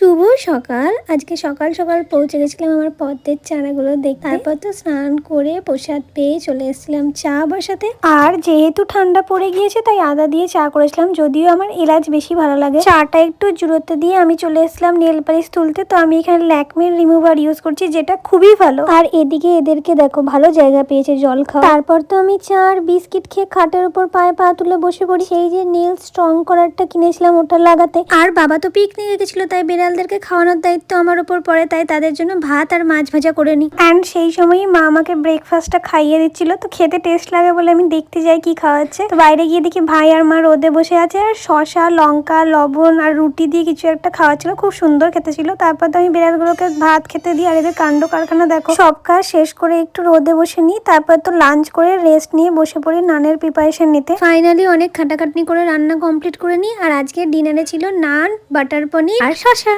শুভ সকাল। আজকে সকাল সকাল পৌঁছে গেছিলাম আমার পদ্মের চারাগুলো দেখতে। তারপর তো স্নান করে প্রসাদ পেয়ে চলে এসেছিলাম চা বসাতে। আর যেহেতু ঠান্ডা পড়ে গিয়েছে তাই আদা দিয়ে চা করেছিলাম, যদিও আমার এলাচ বেশি ভালো লাগে। চাটা একটু জুড়োতে দিয়ে আমি চলে এসেছিলাম নেল পালিশ তুলতে। তো আমি এখানে ল্যাকমির রিমুভার ইউজ করছি, যেটা খুবই ভালো। আর এদিকে এদেরকে দেখো ভালো জায়গা পেয়েছে জল খাওয়া। তারপর তো আমি চা আর বিস্কিট খেয়ে খাটের উপর পায়ে পা তুলে বসে পড়ি। সেই যে নেল স্ট্রং করারটা কিনেছিলাম ওটা লাগাতে। আর বাবা তো পিকনিকে গেছিল, তাই বিড়ালদেরকে খাওয়ানোর দায়িত্ব আমার উপর পড়ে, তাই তাদের জন্য ভাত আর মাছ ভাজা করে নিই। অ্যান্ড সেই সময়ই মা আমাকে ব্রেকফাস্টটা খাইয়ে দিচ্ছিল, তো খেতে টেস্ট লাগে বলে আমি দেখতে যাই কি খাওয়াচ্ছে। তো বাইরে গিয়ে দেখি ভাই আর মা রোদে বসে আছে আর শসা, লঙ্কা, লবণ আর রুটি দিয়ে কিছু একটা খাওয়াচ্ছিল, খুব সুন্দর খেতে ছিল। তারপর তো আমি বিড়ালগুলোকে ভাত খেতে দিই। আর এদের কাণ্ড কারখানা দেখো, সব কাজ শেষ করে একটু রোদে বসে নিই, তারপর তো লাঞ্চ করে রেস্ট নিয়ে বসে পড়ি নানের প্রিপারেশন নিতে। ফাইনালি অনেক খাটাখাটনি করে রান্না কমপ্লিট করে নিই। আর আজকে ডিনারে ছিল নান, বাটার পনির আর শসা।